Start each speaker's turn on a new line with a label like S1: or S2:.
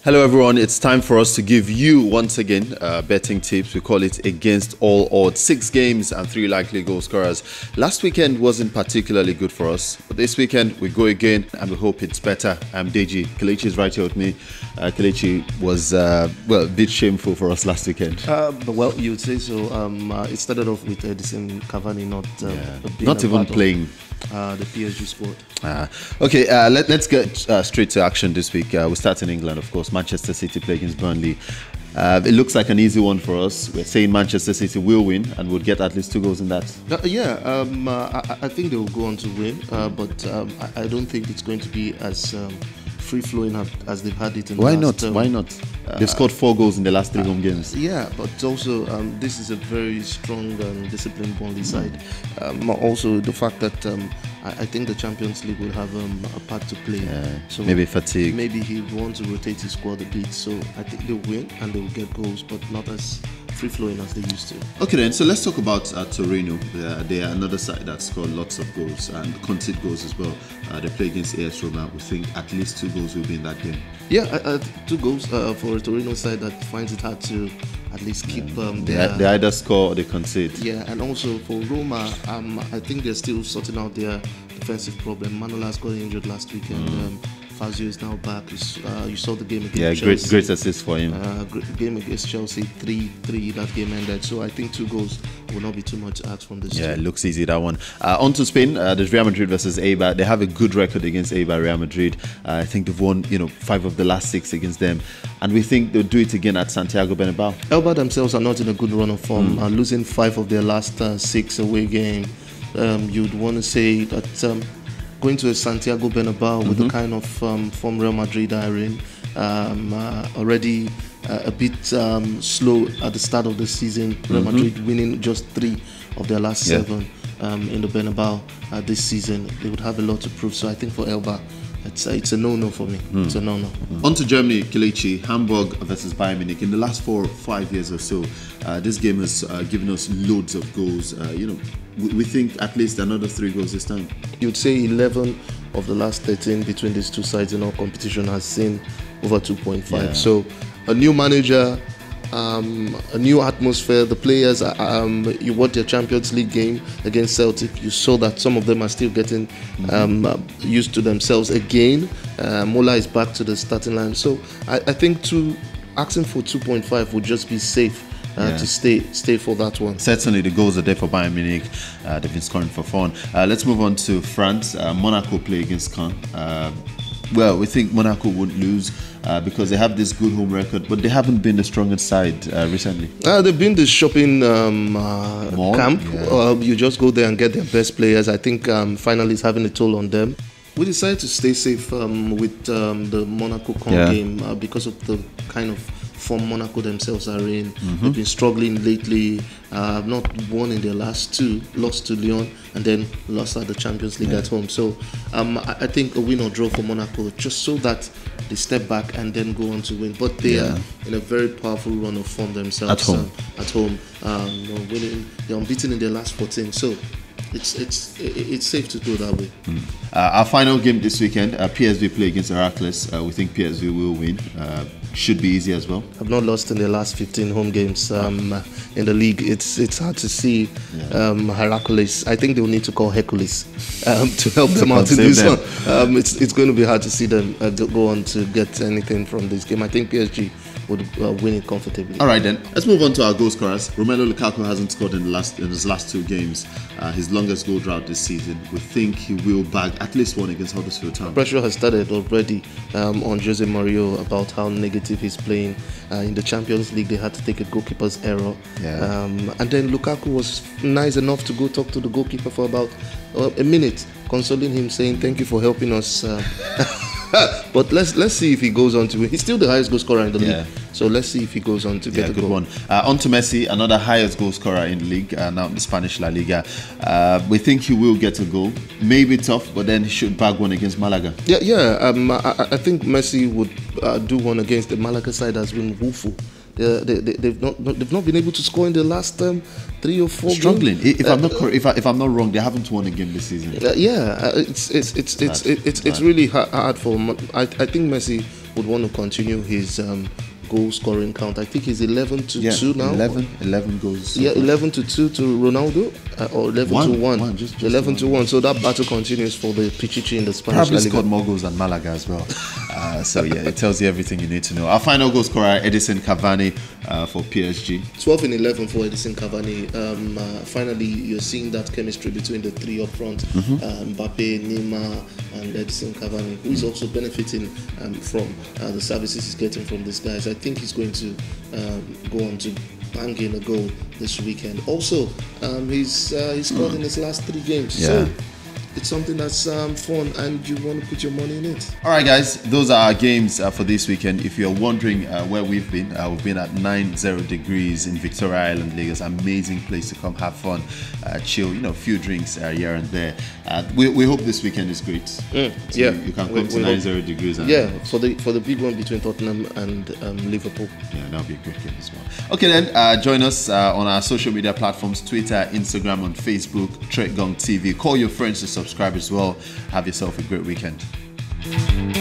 S1: Hello everyone, it's time for us to give you once again betting tips. We call it Against All Odds. 6 games and 3 likely goal scorers. Last weekend wasn't particularly good for us, but this weekend we go again and we hope it's better. I'm Deji. Kelechi is right here with me. Kelechi was a bit shameful for us last weekend.
S2: Well, you'd say so. It started off with Edison Cavani
S1: not even playing
S2: the PSG squad.
S1: Okay, let's get straight to action this week. We start in England, of course. Manchester City play against Burnley. It looks like an easy one for us. We're saying Manchester City will win and would get at least 2 goals in that.
S2: I think they will go on to win, but I don't think it's going to be as free-flowing as they've had it in the last.
S1: Why not? They've scored 4 goals in the last 3 home games.
S2: Yeah, but also this is a very strong and disciplined Burnley side. Also, the fact that I think the Champions League will have a part to play.
S1: So maybe fatigue.
S2: Maybe he wants to rotate his squad a bit. So I think they'll win and they'll get goals, but not as free-flowing as they used to.
S1: Okay then, so let's talk about Torino. They are another side that scored lots of goals and concede goals as well. They play against AS Roma. We think at least 2 goals will be in that game.
S2: Yeah, 2 goals for a Torino side that finds it hard to at least keep
S1: they either score or they concede.
S2: Yeah, and also for Roma, I think they're still sorting out their defensive problem. Manolas got injured last weekend. Fazio is now back. You saw the game against Chelsea.
S1: Yeah, great assist for him.
S2: Game against Chelsea, 3-3, that game ended. So I think 2 goals will not be too much asked from this team.
S1: Yeah, it looks easy, that one. On to Spain, there's Real Madrid versus Eibar. They have a good record against Eibar, Real Madrid. I think they've won 5 of the last 6 against them. And we think they'll do it again at Santiago Bernabeu.
S2: Eibar themselves are not in a good run of form. Losing 5 of their last 6 away games. You'd want to say that going to a Santiago Bernabeu with the kind of form Real Madrid are in, already a bit slow at the start of the season. Real Madrid winning just 3 of their last 7 in the Bernabeu this season. They would have a lot to prove. So I think for Eibar, it's a no-no for me. It's a no-no.
S1: On to Germany, Kelechi, Hamburg versus Bayern Munich. In the last 4 or 5 years or so, this game has given us loads of goals. We think at least another 3 goals this time.
S2: You'd say 11 of the last 13 between these 2 sides in all competition has seen over 2.5.
S1: Yeah.
S2: So a new manager, a new atmosphere. The players, you watch their Champions League game against Celtic. You saw that some of them are still getting used to themselves again. Mola is back to the starting line. So I think asking for 2.5 would just be safe. To stay for that one.
S1: Certainly the goals are there for Bayern Munich. They've been scoring for fun. Let's move on to France. Monaco play against Caen. We think Monaco won't lose because they have this good home record, but they haven't been the strongest side recently.
S2: They've been the shopping camp.
S1: Yeah.
S2: You just go there and get their best players. I think finally it's having a toll on them. We decided to stay safe with the Monaco-Caen game because of the kind of form Monaco themselves are in. They've been struggling lately, not won in their last 2, lost to Lyon and then lost at the Champions League at home. So I think a win or draw for Monaco, just so that they step back and then go on to win. But they are in a very powerful run of form themselves at home. Winning, they're unbeaten in their last 14. So it's safe to go that way.
S1: Our final game this weekend, PSV play against Heracles. We think PSV will win. Should be easy as well.
S2: Have not lost in the last 15 home games in the league. It's hard to see Heracles. I think they will need to call Hercules to help them out in this one. It's going to be hard to see them go on to get anything from this game. I think PSG would win it comfortably.
S1: All right then, let's move on to our goal scorers. Romelu Lukaku hasn't scored in his last 2 games. His longest goal drought this season. We think he will bag at least 1 against Huddersfield Town.
S2: Pressure has started already on Jose Mourinho about how negative he's playing. In the Champions League, they had to take a goalkeeper's error. And then Lukaku was nice enough to go talk to the goalkeeper for about a minute, consoling him, saying thank you for helping us. But let's see if he goes on to win. He's still the highest goal scorer in the league. So let's see if he goes on to get a
S1: good
S2: goal.
S1: One. On to Messi, another highest goal scorer in the league, now in the Spanish La Liga. We think he will get a goal. Maybe tough, but then he should bag 1 against Malaga.
S2: I think Messi would do 1 against the Malaga side has been woeful. They've not been able to score in the last 3 or 4
S1: struggling.
S2: games.
S1: If I'm not wrong, they haven't won a game this season.
S2: It's really hard for. I think Messi would want to continue his goal scoring count. I think he's 11-2 now.
S1: 11 goals.
S2: Yeah, 11-2 to Ronaldo, or 11-1. Just 11-1. So that battle continues for the Pichichi in the Spanish
S1: Probably
S2: La Liga.
S1: scored more goals than Malaga as well. So yeah, it tells you everything you need to know. Our final goal scorer, Edison Cavani for PSG.
S2: 12 in 11 for Edison Cavani. Finally, you're seeing that chemistry between the three up front, Mbappe, Neymar, and Edison Cavani, who is also benefiting from the services he's getting from these guys. I think he's going to go on to bang in a goal this weekend. Also, he's scored in his last 3 games.
S1: Yeah.
S2: So it's something that's fun, and you want to put your money in it.
S1: All right, guys, those are our games for this weekend. If you're wondering where we've been at 90 degrees in Victoria Island, Lagos. Amazing place to come have fun, chill, a few drinks here and there. We hope this weekend is great. So
S2: Yeah,
S1: you can come to 90 degrees. And
S2: for the big one between Tottenham and Liverpool.
S1: Yeah, that'll be a great game as well. Okay, then join us on our social media platforms: Twitter, Instagram, on Facebook, Trekgong TV. Call your friends to subscribe as well. Have yourself a great weekend.